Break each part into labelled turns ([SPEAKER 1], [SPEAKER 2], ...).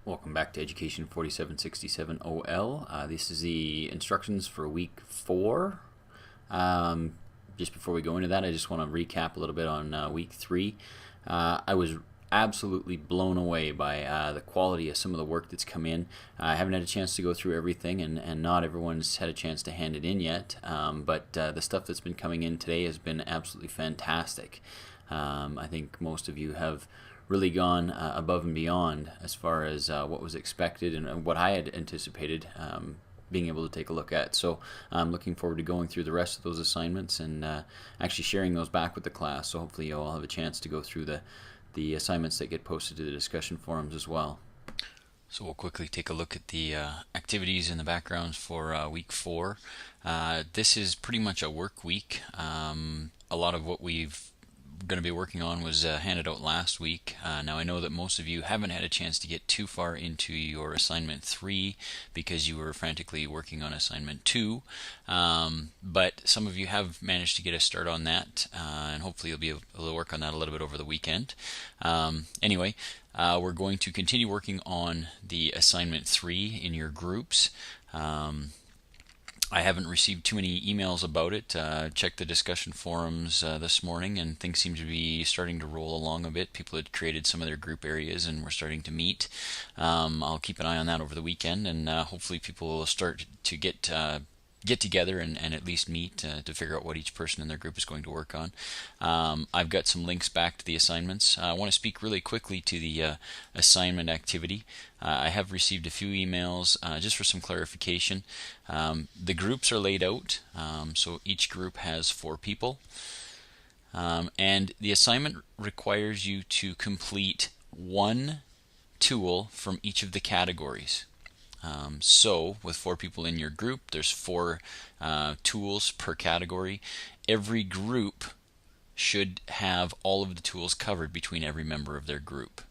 [SPEAKER 1] Welcome back to Education 4767 OL. This is the instructions for week 4. Just before we go into that, I just want to recap a little bit on week 3. I was absolutely blown away by the quality of some of the work that's come in. I haven't had a chance to go through everything, and not everyone's had a chance to hand it in yet, but the stuff that's been coming in today has been absolutely fantastic. I think most of you have really gone above and beyond as far as what was expected and what I had anticipated being able to take a look at. So I'm looking forward to going through the rest of those assignments and actually sharing those back with the class. So hopefully you'll all have a chance to go through the assignments that get posted to the discussion forums as well. So we'll quickly take a look at the activities in the backgrounds for week 4. This is pretty much a work week. A lot of what we've going to be working on was handed out last week. Now I know that most of you haven't had a chance to get too far into your assignment 3 because you were frantically working on assignment 2, but some of you have managed to get a start on that, and hopefully you'll be able to work on that a little bit over the weekend. Anyway, we're going to continue working on the assignment 3 in your groups. I haven't received too many emails about it. Checked the discussion forums this morning, and things seem to be starting to roll along a bit. People had created some of their group areas and we're starting to meet. I'll keep an eye on that over the weekend, and hopefully people will start to get together and at least meet to figure out what each person in their group is going to work on. I've got some links back to the assignments. I want to speak really quickly to the assignment activity. I have received a few emails just for some clarification. The groups are laid out, so each group has 4 people. And the assignment requires you to complete 1 tool from each of the categories. So with 4 people in your group, there's 4 tools per category. Every group should have all of the tools covered between every member of their group.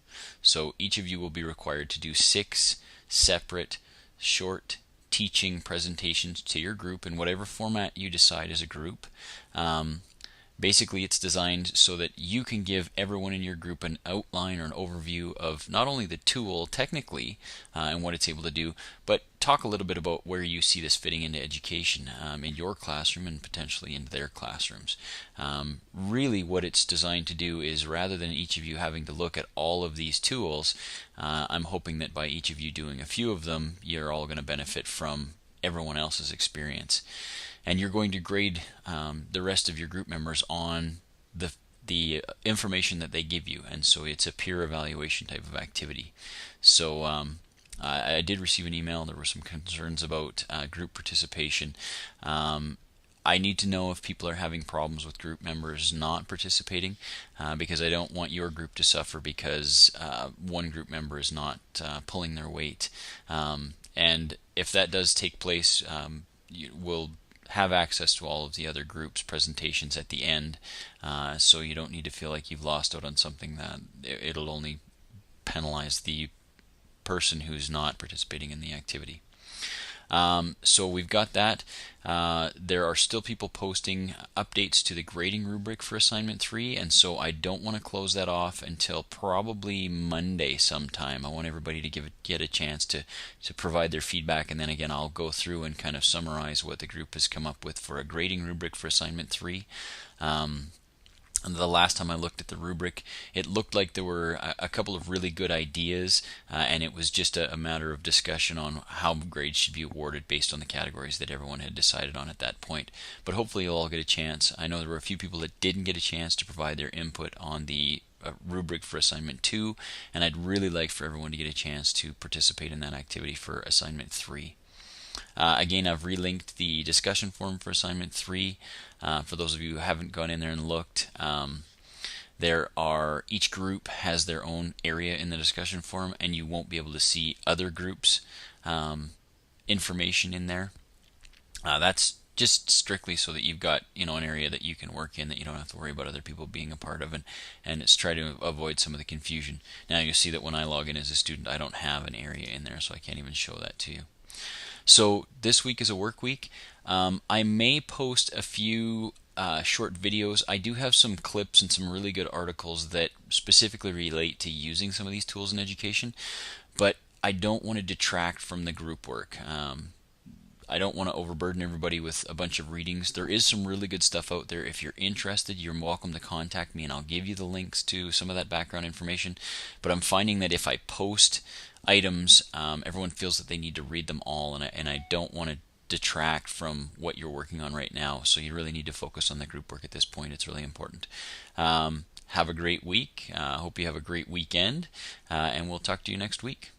[SPEAKER 1] So each of you will be required to do 6 separate short teaching presentations to your group in whatever format you decide as a group. Basically, it's designed so that you can give everyone in your group an outline or an overview of not only the tool technically and what it's able to do, but talk a little bit about where you see this fitting into education in your classroom and potentially into their classrooms. Really what it's designed to do is, rather than each of you having to look at all of these tools, I'm hoping that by each of you doing a few of them, you're all going to benefit from everyone else's experience. And you're going to grade the rest of your group members on the information that they give you, and so it's a peer evaluation type of activity. So I did receive an email. There were some concerns about group participation. I need to know if people are having problems with group members not participating, because I don't want your group to suffer because one group member is not pulling their weight. And if that does take place, we'll have access to all of the other groups' presentations at the end, so you don't need to feel like you've lost out on something. That it'll only penalize the person who's not participating in the activity. So we've got that. There are still people posting updates to the grading rubric for assignment 3, and so I don't want to close that off until probably Monday sometime. I want everybody to get a chance to provide their feedback, and then again I'll go through and kind of summarize what the group has come up with for a grading rubric for assignment 3. And the last time I looked at the rubric, it looked like there were a couple of really good ideas, and it was just a matter of discussion on how grades should be awarded based on the categories that everyone had decided on at that point. But hopefully you'll all get a chance. I know there were a few people that didn't get a chance to provide their input on the rubric for assignment 2, and I'd really like for everyone to get a chance to participate in that activity for assignment 3. Again, I've relinked the discussion forum for assignment 3. For those of you who haven't gone in there and looked, each group has their own area in the discussion forum, and you won't be able to see other groups' information in there. That's just strictly so that you've got an area that you can work in, that you don't have to worry about other people being a part of, and it's try to avoid some of the confusion. Now you'll see that when I log in as a student, I don't have an area in there, so I can't even show that to you. So this week is a work week. I may post a few short videos. I do have some clips and some really good articles that specifically relate to using some of these tools in education, but I don't want to detract from the group work. I don't want to overburden everybody with a bunch of readings. There is some really good stuff out there. If you're interested, you're welcome to contact me and I'll give you the links to some of that background information. But I'm finding that if I post items, everyone feels that they need to read them all, and I don't want to detract from what you're working on right now. So you really need to focus on the group work at this point. It's really important. Have a great week. Hope you have a great weekend, and we'll talk to you next week.